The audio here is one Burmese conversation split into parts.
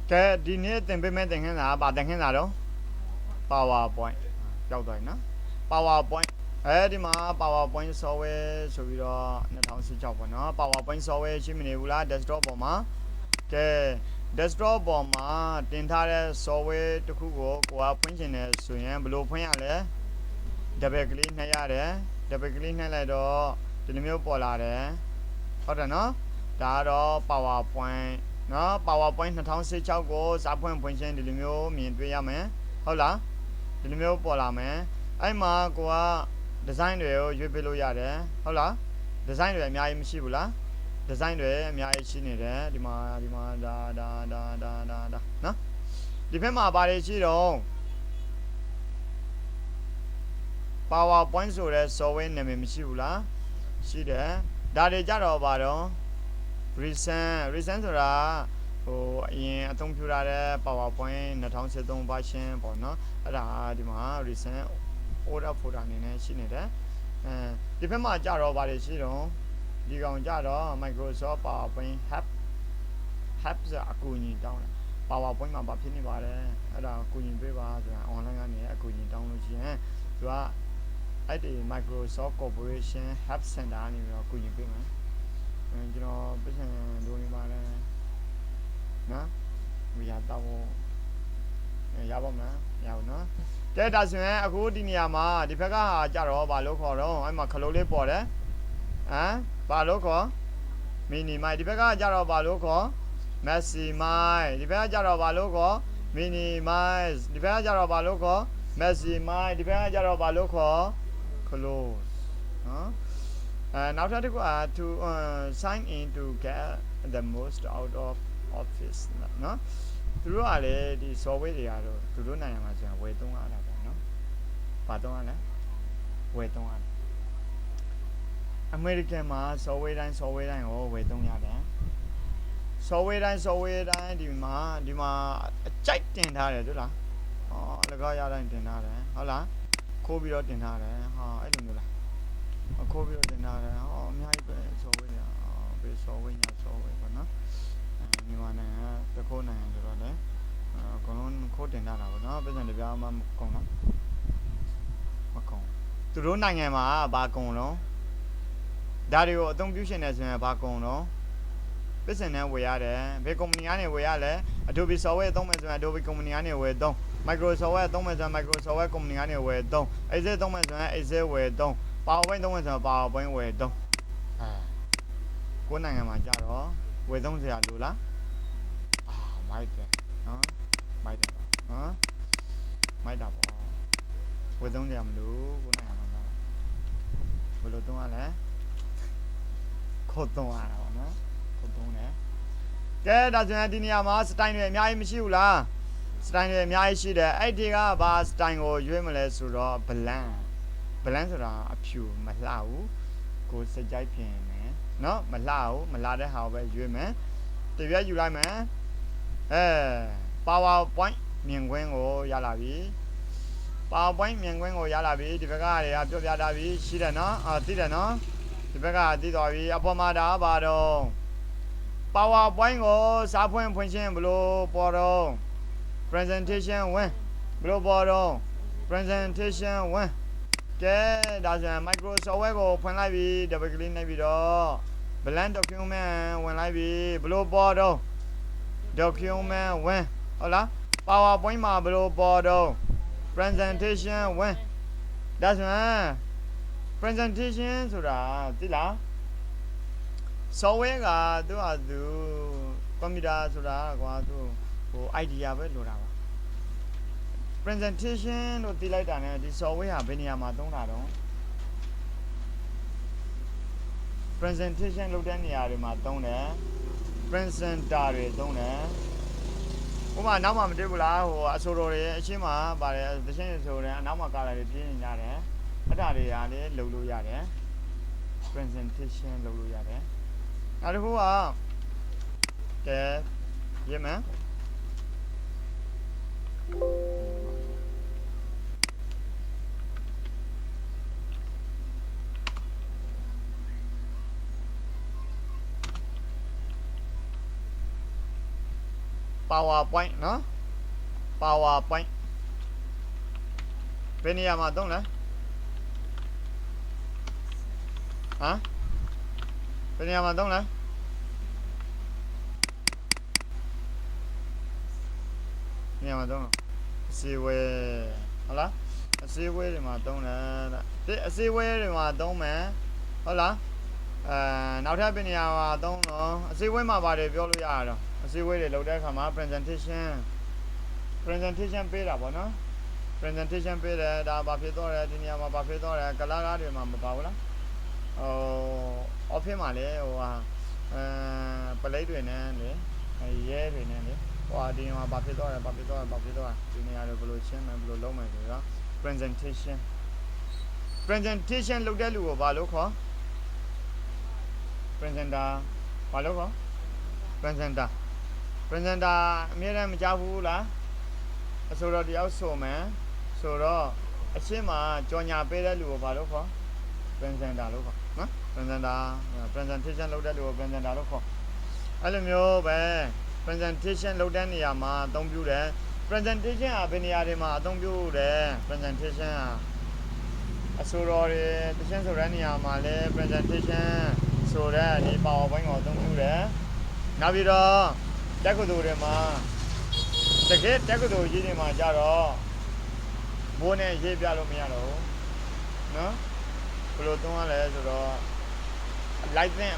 cái đi nè tiền bên bên tiền cái nào bà tiền cái nào đó PowerPoint đâu rồi nó PowerPoint đi mà PowerPoint software soပြီးတော့2016ပေါ့နော် PowerPoint software ရှိမနေဘူးလား desktop ပေါ်မှာကဲ desktop ပေါ်မှာတင်ထားတဲ့ software တစ်ခုကိုကိုကဖွင့်ချင်တယ်ဆိုရင်ဘယ်လိုဖွင့်ရလဲ double click နှိပ်ရတယ် double click နှိပ်လိုက်တော့ဒီလိုမျိုးပေါ်လာတယ်ဟုတ်တယ်နော်ဒါကတော့ PowerPoint နော် PowerPoint 2016ကိုစာဖွင့်ခြင်းဒီလိုမျိုးမြင်တွေ့ရမယ်ဟုတ်လားဒီလိုမျိုးပေါ်လာမယ်အဲ့မှာကိုက design တွေကိုရွေးပေးလို့ရတယ်ဟုတ်လား design တွေအများကြီးမရှိဘူးလား design တွေအများကြီးရှိနေတယ်ဒီမှာဒါနော်ဒီဘက်မှာဘာတွေရှိတော့ PowerPoint ဆိုတဲ့ software နာမည်မရှိဘူးလားရှိတယ်ဒါတွေကြတော့ဘာတော့ recent ဆိုတာဟိုအရင်အသုံးပြုရတဲ့ PowerPoint 2013 version ပေါ့နော်အဲ့ဒါဒီမှာ recent order folder အနေနဲ့ရှိနေတယ်ဒီဘက်မှာကြတော့ဘာတွေရှိတော့ဒီကောင်ကြတော့ Microsoft PowerPoint help ဆိုတာအကူအညီတောင်းတယ် PowerPoint မှာဘာဖြစ်နေပါလဲအဲ့ဒါအကူအညီပေးပါဆိုတာ online ကနေအကူအညီတောင်းလို့ရှိရင်သူကအဲ့ဒီ Microsoft Corporation Help Center ကနေပြီးတော့အကူအညီပေးမယ်ကျွန်တော်ပတ်စံလိုနေပါလဲနော်ဝေရတော့ရပါမလားရအောင်နော်ကဲဒါဆိုရင်အခုဒီနေရာမှာဒီဘက်ကကြတော့ဘာလို့ခေါ်တော့အဲ့မှာခလုံးလေးပေါ်တယ်ဘာလို့ခေါ် minimize ဒီဘက်ကကြတော့ဘာလို့ခေါ် maximize ဒီဘက်ကကြတော့ဘာလို့ခေါ် minimize ဒီဘက်ကကြတော့ဘာလို့ခေါ် maximize ဒီဘက်ကကြတော့ဘာလို့ခေါ် close နော်နောက်တစ်ခုto sign in to get the most out of office နော်သူတို့ကလည်းဒီ software တွေကတော့သူတို့နိုင်ငံမှာဆိုရင်ဝယ်သုံးရတာပေါ့နော်ဘာသုံးရလဲဝယ်သုံးရတယ် American မှာ software တိုင်းကိုဝယ်သုံးရတယ် software တိုင်းဒီမှာအကြိုက်တင်ထားတယ်တွေ့လားအလကားရတိုင်းတင်ထားတယ်ဟုတ်လားခိုးပြီးတော့တင်ထားတယ်အဲ့လိုမျိုးလားခိုးပြီးတော့တင်ထားတယ်အများကြီးပဲ software တွေ software ညာ software ပေါ့နော်မြန်မာနိုင်ငံတခိုးနိုင်ငံဆိုတော့လေအကုန်လုံးခိုးတင်ထားတာပေါ့နော်ပြည်စံတပြားမှမကုန်တော့မကုန်သူတို့နိုင်ငံမှာဘာကုန်တော့ဒါတွေကိုအသုံးပြုရှင်နေဆိုရင်ဘာကုန်တော့ပြည်စံနဲ့ဝယ်ရတယ်ဘယ်ကုမ္ပဏီကနေဝယ်ရလဲ Adobe software သုံးမယ်ဆိုရင် Adobe ကုမ္ပဏီကနေဝယ်သုံး Microsoft သုံးမယ်ဆိုရင် Microsoft ကုမ္ပဏီကနေဝယ်သုံး Excel သုံးမယ်ဆိုရင် Excel ဝယ်သုံး PowerPoint သုံးမယ်ဆိုရင် PowerPoint ဝယ်သုံးကိုယ်နိုင်ငံမှာကြတော့ဝယ်သုံးစရာလိုလားမိုက်တယ်နော်မိုက်တယ်နော်မိုက်တာပေါ့ဝယ်သုံးစရာမလိုကိုယ်နိုင်ငံမှာဘယ်လိုသုံးရလဲခုတ်သုံးရတာပေါ့နော်ခုတ်သုံးတယ်ကဲဒါဆိုရင်ဒီနေရာမှာစတိုင်တွေအများကြီးမရှိဘူးလားစတိုင်တွေအများကြီးရှိတယ်အဲ့ဒီကဘာစတိုင်ကိုရွေးမလဲဆိုတော့ blank ဆိုတာအဖြူမလှဘူးကိုစကြိုက်ပြင်မယ်နော်မလှဘူးမလှတဲ့ဟာကိုပဲရွေးမယ်တပြက်ယူလိုက်မယ်PowerPoint မြင်ကွင်းကိုရလာပြီ PowerPoint မြင်ကွင်းကိုရလာပြီဒီဘက်ကတွေကပြောပြတာပြီရှိတယ်နော်သိတယ်နော်ဒီဘက်ကသိသွားပြီအပေါ်မှာဒါပါတော့ PowerPoint ကိုစာဖွင့်ခြင်းဘလို့ပေါ်တော့ presentation ဝင်ဘလို့ပေါ်တော့ presentation ဝင်ကဲဒါဆိုရင် Microsoft Word ကိုဖွင့်လိုက်ပြီ double click နှိပ်ပြီးတော့ blank document ဝင်လိုက်ပြီဘလို့ပေါ်တော့ document ဝင်ဟုတ်လား PowerPoint မှာဘလို့ပေါ်တော့ presentation ဝင်ဒါဆိုရင် presentation ဆိုတာသိလား software ကသူ့ဟာသူ computer ဆိုတာကွာသူဟို idea ပဲလိုတာပါ presentation လို့သိလိုက်တာနဲ့ဒီ software ဟာဘယ်နေရာမှာသုံးတာတော့ presentation လုပ်တဲ့နေရာတွေမှာသုံးတယ် presenter တွေသုံးတယ်ဥပမာနောက်မှမတွေ့ဘူးလားဟိုအဆိုတော်တွေအရှင်းမှာပါတယ်သချင်းတွေဆိုတယ်အနောက်မှာကာလာတွေပြင်းနေကြတယ်အဲ့ဒါတွေကလည်းလုပ်လို့ရတယ် presentation လုပ်လို့ရတယ်နောက်တစ်ခုကကဲရမယ် က PowerPoint နော် PowerPoint ဘယ်နေရာမှာသုံးလဲဟမ်ဘယ်နေရာမှာသုံးလဲနေရာမှာသုံးအစည်းအဝေးဟုတ်လားအစည်းအဝေးတွေမှာသုံးတယ်တဲ့အစည်းအဝေးတွေမှာသုံးမယ်ဟုတ်လားနောက်ထပ်ဘယ်နေရာမှာသုံးတော့အစည်းအဝေးမှာပါတယ်ပြောလို့ရတာတော့အစည်းအဝေးတွေလုပ်တဲ့အခါမှာ presentation ပေးတာပေါ့နော် presentation ပေးတယ်ဒါဘာဖြစ်တော့လဲဒီနေရာမှာဘာဖြစ်တော့လဲကလာကားတွေမှာမပါဘူးလားoffice မှာလေဟိုဟာပလိတ်တွေနဲ့လေရဲတွေနဲ့လေဟိုဒီနေရာမှာဘာဖြစ်တော့လဲဒီနေရာတွေဘယ်လိုရှင်းမယ်ဘယ်လိုလုပ်မယ်ဆိုတော့ presentation လုပ်တဲ့လူကိုဘာလို့ခေါ် presenter ဘာလို့ခေါ် presenter အမြဲတမ်းမကြောက်ဘူးလားအဆိုတော့တယောက်ဆိုမယ်ဆိုတော့အရှင်းမှာကြော်ညာပေးတဲ့လူကိုဘာလို့ခေါ် presenter လို့ခေါ်နော် presentation လုပ်တဲ့လူကို presenter လို့ခေါ်အဲ့လိုမျိုးပဲ presentation လုပ်တဲ့နေရာမှာအသုံးပြုတယ် presentation ကဘယ်နေရာတွေမှာအသုံးပြုတယ် presentation ကအဆိုတော်တွေတရှင်းဆိုတဲ့နေရာမှာလဲ presentation ဆိုတဲ့ဒီ PowerPoint ကိုအသုံးပြုတယ်နောက်ပြီးတော့တက္ကသိုလ်တွေမှာတကယ်တက္ကသိုလ်ကြီးတွေမှာကြတော့ဘိုးနဲ့ရေးပြလို့မရတော့ဘူးနော်ဘယ်လိုသုံးရလဲဆိုတော့ license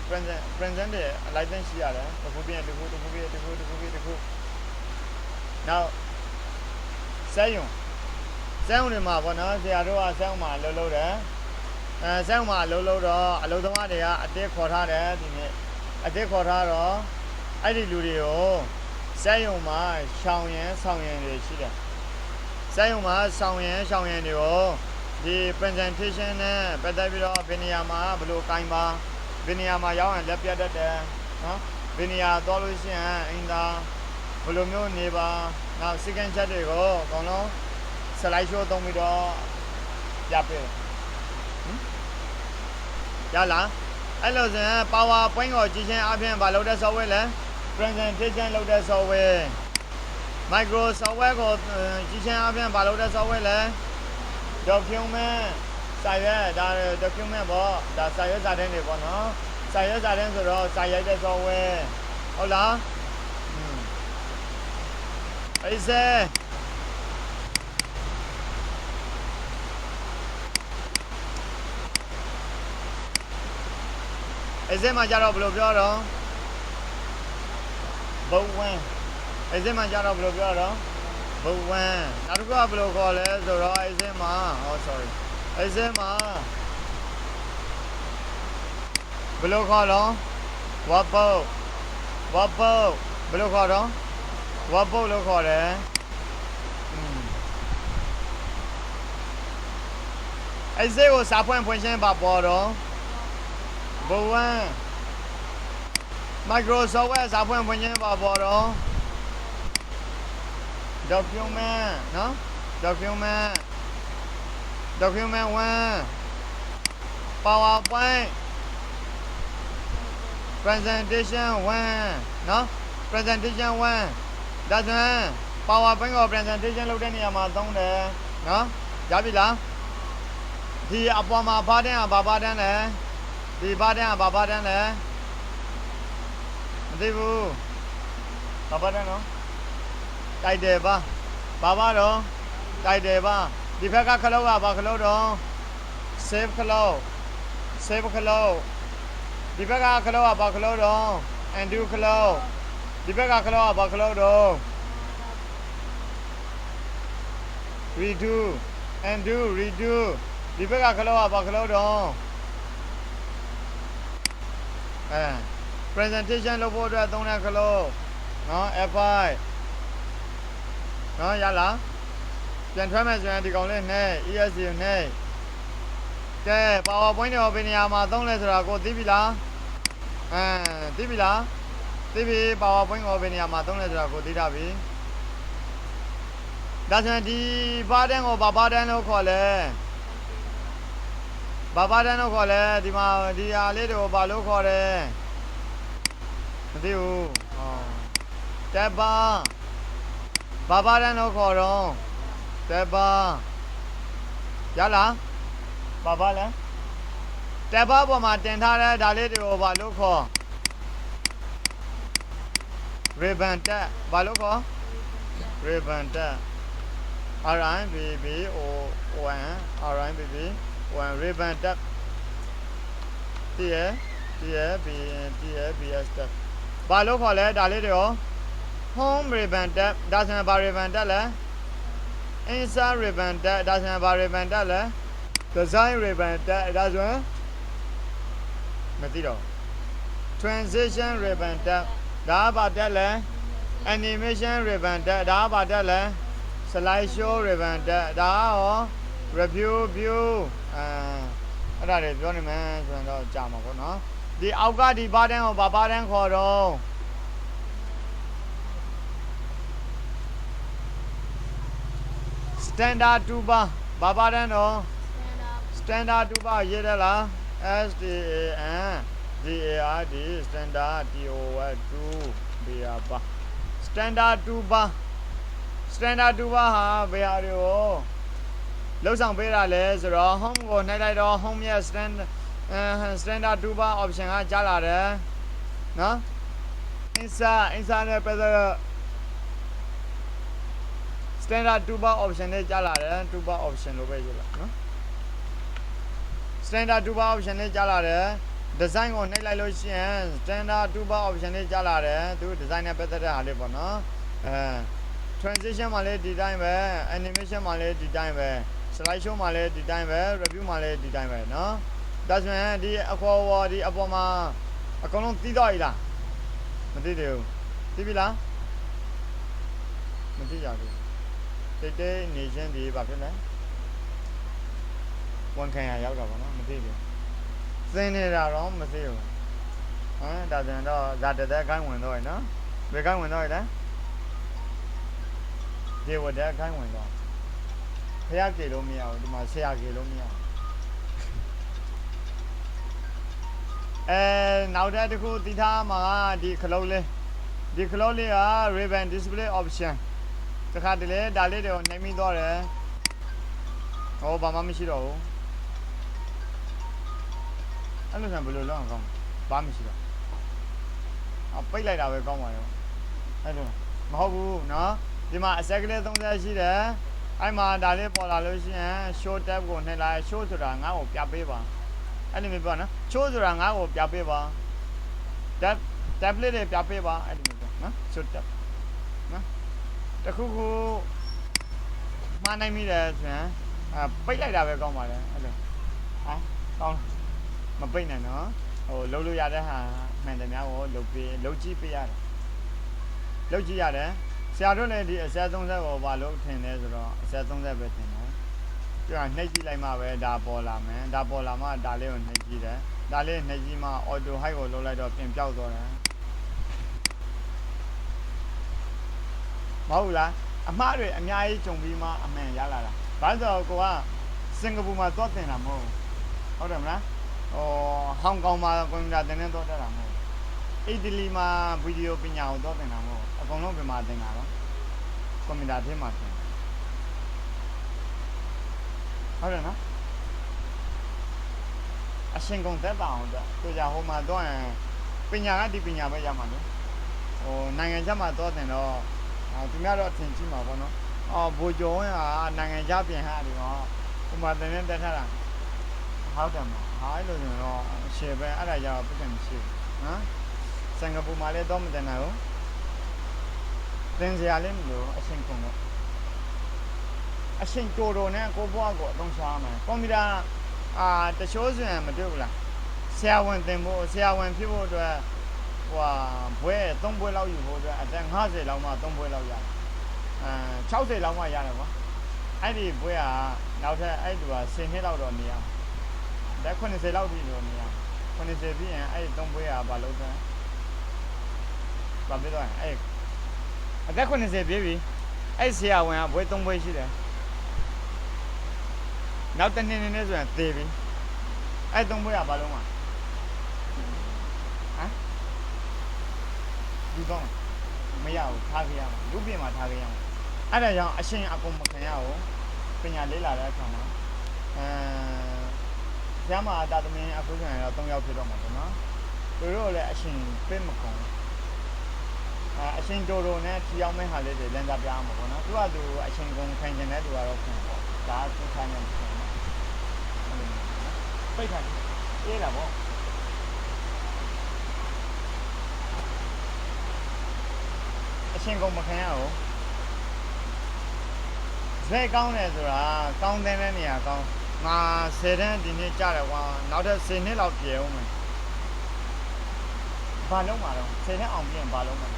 present တွေ license ရှိရတယ်တစ်ခုပြီးတစ်ခုနောက်စက်ရုံတွေမှာပေါ့နော်ဆရာတို့ကစက်ရုံမှာအလုပ်လုပ်တယ်စက်ရုံမှာအလုပ်လုပ်တော့အလုပ်သမားတွေကအတင်းခေါ်ထားတယ်ဒီနေ့အတင်းခေါ်ထားတော့အဲ့ဒီလူတွေကိုစက်ရုံမှာရှောင်ရန်တွေရှိတယ်စက်ရုံမှာရှောင်ရန်တွေကိုဒီ presentation နဲ့ပတ်သက်ပြီးတော့ဘယ်နေရာမှာဘယ်လိုကိုင်းပါဘယ်နေရာမှာရောက်ရင်လက်ပြတ်တတ်တယ်နော်ဘယ်နေရာသွားလို့ရှိရင်အင်တာဘယ်လိုမျိုးနေပါနောက် second chat တွေကိုအကုန်လုံး slide show သုံးပြီးတော့ပြပေးရလားအဲ့လိုဆိုရင် PowerPoint ကိုကြည့်ချင်းအပြင်ဘာလုပ်တဲ့ software လဲ presentation လုပ်တဲ့ software Microsoft software ကိုကြည့်ချင်းအပြင်ဘာလုပ်တဲ့ software လဲ document စာရွက်ဒါ document ပေါ့ဒါစာရွက်စာတမ်းတွေပေါ့နော်စာရွက်စာတမ်းဆိုတော့စာရိုက်တဲ့ software ဟုတ်လားအဲ့စမှာကြတော့ဘယ်လိုပြောတော့ဘုံဝင်းအဲ့စမှာကြတော့ဘယ်လိုပြောတော့ဘုံဝင်းနောက်တစ်ခုကဘယ်လိုခေါ်လဲဆိုတော့အဲ့စမှာsorry အဲ့စမှာဘယ်လိုခေါ်တော့ဝပ်ပုတ်ဘယ်လိုခေါ်တော့ဝပ်ပုတ်လို့ခေါ်တယ်အဲ့စကိုစာဖွင့်ရှင်းပါပေါ်တော့ဘဝMicrosoft ရဲ့စာဖွင့်ရှင်းပါပေါ်တော့ document နော် document 1 PowerPoint presentation 1နော် presentation 1ဒါဆိုရင် PowerPoint ကို presentation လုပ်တဲ့နေရာမှာသုံးတယ်နော်ရပြီလားဒီအပေါ်မှာဘာတန်းဘာတန်းလဲဒီဘာတန်းဘာတန်းလဲမသိဘူးဘာတန်းနော်တိုက်တယ်ပါဘာတော့တိုက်တယ်ပါဒီဘက်ကခလုတ်ကဘာခလုတ်တော့ save ခလုတ်ဒီဘက်ကခလုတ်ကဘာခလုတ်တော့ undo ခလုတ်ဒီဘက်ကခလုတ်ကဘာခလုတ်တော့ redoဒီဘက်ကခလုတ်ကဘာခလုတ်တော့presentation လုပ်ဖို့အတွက်သုံးတဲ့ခလုတ်နော် F5 နော်ရလားပြန်ထွက်မယ်ဆိုရင်ဒီကောင်လေးနဲ့ ESC နဲ့ကဲ PowerPoint တွေဘယ်နေရာမှာသုံးလဲဆိုတာကိုသိပြီလားသိပြီလားသိပြီ PowerPoint ကိုဘယ်နေရာမှာသုံးလဲဆိုတာကိုသိတာပြီဒါဆိုရင်ဒီဘာတန်းကိုဘာတန်းလို့ခေါ်လဲဘာတန်းလို့ခေါ်လဲဒီမှာဒီဟာလေးတွေကိုဘာလို့ခေါ်တယ်မသိဘူးတက်ပါ Baba dan no khorong. Teba. Yala. Baba le. Teba bo ma tin tha de da le de ba lo kho. Ribbon tat. Ba lo kho. Ribbon tat. RIBB O N RIBB O ribbon tat. T B S tat. Ba lo kho le da le de home ribbon tat. Da san ba ribbon tat le. Inside ribbon tat. Da san ba ribbon tat le. Design ribbon tat. Da sanမသိတော့ transition ribbon တက်ဒါကဘာတက်လဲ animation ribbon တက်ဒါကဘာတက်လဲ slide show ribbon တက်ဒါကရော review view အဲ့ဒါတွေပြောနေမယ်ဆိုရင်တော့ကြာမှာပေါ့နော်ဒီအောက်ကဒီဘာတန်းကိုဘာတန်းခေါ်တော့ standard 2 bar ဘာတန်းတော့ standard 2 bar ရေးတယ်လားSTANDARD standard TO2 BA bar standard 2 bar standard 2 bar ဟာဘယ်ဟာတွေကိုလောက်ဆောင်ပေးတာလဲဆိုတော့ home ကိုနှိုက်လိုက်တော့ home ရဲ့ standard 2 bar option ကကြားလာတယ်နော် inside နဲ့ပတ်သက်တော့ standard 2 bar option နဲ့ကြားလာတယ်2 bar option လို့ပဲရေးလာနော်standard 2 bar option နဲ့ကြားလာတယ် design ကိုနှိပ်လိုက်လို့ရှိရင် standard 2 bar option နဲ့ကြားလာတယ်သူ design နဲ့ပတ်သက်တဲ့ဟာလေးပေါ့နော်transition မှာလည်းဒီတိုင်းပဲ animation မှာလည်းဒီတိုင်းပဲ slide show မှာလည်းဒီတိုင်းပဲ review မှာလည်းဒီတိုင်းပဲနော်ဒါဆိုရင်ဒီအခေါ်ဝဒီအပေါ်မှာအကုန်လုံးသိတော့ရလားမသိသေးဘူးသိပြီလားမသိရဘူးတိတ်နေချင်းဒီဘာဖြစ်လဲဝန်ခံရရောက်တာပေါ့နော်မသိဘူးသင်နေတာတော့မသိဘူးဒါဆိုရင်တော့ဇာတသက်ခိုင်းဝင်တော့ရနော်ဘယ်ခိုင်းဝင်တော့ရလဲဒီဝတ်တဲ့ခိုင်းဝင်တော့ဖျားကြေလို့မရဘူးဒီမှာဆရာကြေလို့မရဘူးနောက်တစ်ခုသိထားမှာဒီခလုတ်လေးက ribbon display option တခါတလေဒါလေးတွေကိုနှိမ့်ပြီးတော့တယ်ဟောဘာမှမရှိတော့ဘူးအဲ့လိုဆိုဘယ်လိုလုပ်အောင်ကောင်းဘာမှမရှိတော့ပိတ်လိုက်တာပဲကောင်းပါရောအဲ့လိုမဟုတ်ဘူးเนาะဒီမှာအဆက်ကလေး30ရှိတယ်အဲ့မှာဒါလေးပေါ်လာလို့ရှိရင် show tab ကိုနှိပ်လိုက် show ဆိုတာငါ့ကိုပြပေးပါအဲ့လိုမျိုးပြောနော် show ဆိုတာငါ့ကိုပြပေးပါ tablet တွေပြပေးပါအဲ့လိုမျိုးပြောနော် show tab နော်တခုခုမှားနိုင်မိတယ်ဆိုရင်ပိတ်လိုက်တာပဲကောင်းပါလေအဲ့လိုကောင်းမပိတ်နိုင်နော်ဟိုလုံးလို့ရတဲ့ဟာမှန်တယ်များကိုလုံးကြည့်ပေးရတယ်လုံးကြည့်ရတယ်ဆရာတို့လည်းဒီအဆက်30ကိုဘာလို့ထင်လဲဆိုတော့အဆက်30ပဲထင်တယ်ပြတောနှိပ်ကြည့်လိုက်မှပဲဒါပေါ်လာမယ်ဒါပေါ်လာမှဒါလေးကိုနှိပ်ကြည့်တယ်ဒါလေးနှိပ်ကြည့်မှ auto high ကိုလုံးလိုက်တော့ပြင်ပြောက်သွားတယ်မဟုတ်လားအမှားတွေအများကြီးကြုံပြီးမှအမှန်ရလာတာဘာလို့ဆိုတော့ကိုကစင်ကာပူမှာသွားတင်တာမဟုတ်တယ်မလားဟောဟောင်ကောင်မှာကွန်ပျူတာသင်တဲ့တော့တက်တာမဟုတ်အီတလီမှာဗီဒီယိုပညာကိုတော့သင်တာမဟုတ်အကုန်လုံးပြန်မှာသင်တာတော့ကွန်ပျူတာထဲမှာသင်ဟုတ်တယ်နော်အရှင်ကုန်သက်ပါအောင်တော့သူကြဟိုမှာတော့ပညာကဒီပညာပဲရမှာနော်ဟိုနိုင်ငံခြားမှာတော့သင်တော့သူများတော့အထင်ကြီးမှာပေါ့နော်ဘိုးကျော်ဝင်ကနိုင်ငံခြားပြင်ဟာဒီတော့ဟိုမှာသင်တဲ့တက်ထားတာဟုတ်တယ်မအဲ့လိုဆိုတော့ရှယ်ပဲအဲ့ဒါကြောင့်ပြည့်မရှိဘူးနော်စင်ကာပူမှာလည်းတော့မတင်နိုင်ဘူးသင်စရာလည်းမလိုအရှင်ကုန်တော့အရှင်တိုးနဲ့ကိုဘွားကိုအသုံးချမယ်ကွန်ပျူတာတချို့ဆိုရင်မတွေ့ဘူးလားဆရာဝန်သင်ဖို့ဆရာဝန်ဖြစ်ဖို့အတွက်ဟိုဘွဲ3ဘွဲလောက်ယူဖို့အတွက်အသက်50လောက်မှ3ဘွဲလောက်ရတယ်60လောက်မှရတယ်ကွာအဲ့ဒီဘွဲကနောက်ထပ်အဲ့ဒီက10နှစ်လောက်တော့နေရလက်80လောက်ပြီလို့နေရ80ပြီးရင်အဲ့3ဘွဲကဘာလို့လဲဘာဖြစ်သွားအဲ့အသက်80ပြည့်ပြီအဲ့ဆရာဝန်ကဘွဲ3ဘွဲရှိတယ်နောက်တစ်နှစ်နဲ့ဆိုရင်သေပြီအဲ့3ဘွဲကဘာလို့မှာဒီကောင်းမရဘူးထားခဲ့ရမှာလူပြင်မှာထားခဲ့ရမှာ အဲ့ဒါကြောင့်အရှင်အကုန်မခံရဘူးပညာလေးလာတဲ့အခါမှာဆရာမတာသမင်းအခုဆိုရင်တော့3ယောက်ဖြစ်တော့မှာပေါ့နော်သူတို့လည်းအရှင်ပေးမကုန်အရှင်တိုတိုနဲ့ထီအောင်မဲဟာလေးတွေလမ်းသားပြားမှာပေါ့နော်သူကသူအရှင်ကုန်ခံကျင်တဲ့သူကတော့ခံပေါ့ဒါသူခံနေတယ်နော်ပိတ်ထားအေးတာပေါ့အရှင်ကုန်မခံရဘူးဇက်ကောင်းတယ်ဆိုတာကောင်းတဲ့နေရာကောင်းငါ10တန်းဒီနေ့ကြားတယ်ကွာနောက်ထပ်10နှစ်လောက်ပြေအောင်မယ်ဘာလုံးမှာတော့10နှစ်အောင်ပြင်ဘာလုံးမှာ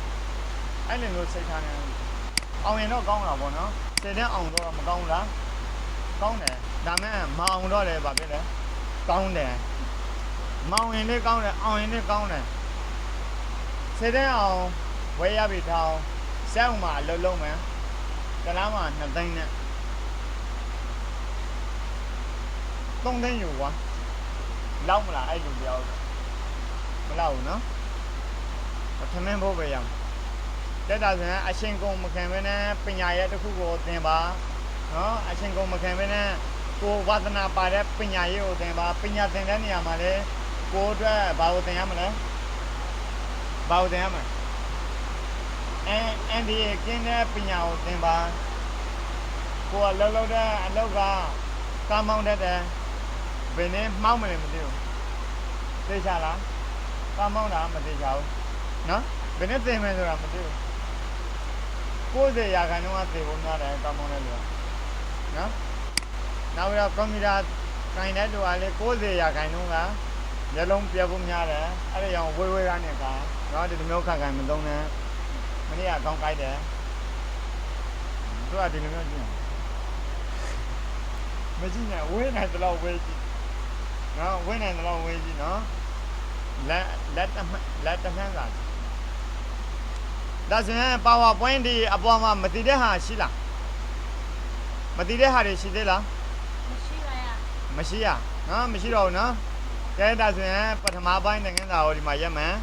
အဲ့လိုမျိုးစိတ်ထားနေအောင်ရင်တော့ကောင်းတာပေါ့နော်10တန်းအောင်တော့မကောင်းလားကောင်းတယ်ဒါမဲ့မအောင်တော့လည်းဘာဖြစ်လဲကောင်းတယ်မအောင်ရင်လည်းကောင်းတယ်အောင်ရင်လည်းကောင်းတယ်10တန်းအောင်ဝယ်ရပြီထောင်းစက်အောင်မှာအလုံးလုံးမယ်ကလားမှာ2သိန်းနဲ့3သိန်းယူကွာလောက်မလားအဲ့လူပြောမလောက်ဘူးနော်ထမင်းဖို့ပဲရအောင်တက်တာဆိုရင်အရှင်ကုန်မခံဘဲနဲ့ပညာရဲ့တစ်ခုကိုသင်ပါနော်အရှင်ကုန်မခံဘဲနဲ့ကိုဝါသနာပါတဲ့ပညာရေးကိုသင်ပါပညာသင်တဲ့နေရာမှာလေကိုအတွက်ဘာကိုသင်ရမလဲဘာကိုသင်ရမလဲအန်ဒီရဲ့ကျင်းတဲ့ပညာကိုသင်ပါကိုကလှုပ်တဲ့အလောက်ကကားမောင်းတတ်တယ်ဘယ်နဲ့မှောက်မလဲမသိဘူးသိချလားကားမောင်းတာမသိချဘူးနော်ဘယ်နဲ့သင်မယ်ဆိုတာမသိဘူး90ရာခိုင်နှုန်းကသေဖို့များတယ်ကားမောင်းတဲ့လူကနော်နောက်ပြီးတော့ကွန်ပျူတာကိုင်တဲ့လူကလေ90ရာခိုင်နှုန်းကမျက်လုံးပြတ်ဖို့များတယ်အဲ့ဒါကြောင့်ဝေးကနေကနော်ဒီလိုမျိုးခိုင်မသုံးနဲ့မနေ့ကကောင်းကြိုက်တယ်သူကဒီလိုမျိုးကြည့်မကြည့်နဲ့ဝေးနေတယ်လို့ဝေးကြည့်နော်ဝေးနေတယ်လို့ဝေးကြည့်နော်လက်တမှန်းစာဒါဆိုရင် PowerPoint ဒီအပေါ်မှာမတည်တဲ့ဟာရှိလားမတည်တဲ့ဟာတွေရှိသေးလားမရှိပါရမရှိရနော်မရှိတော့ဘူးနော်ကဲဒါဆိုရင်ပထမပိုင်းသင်ခန်းစာကိုဒီမှာရက်မယ်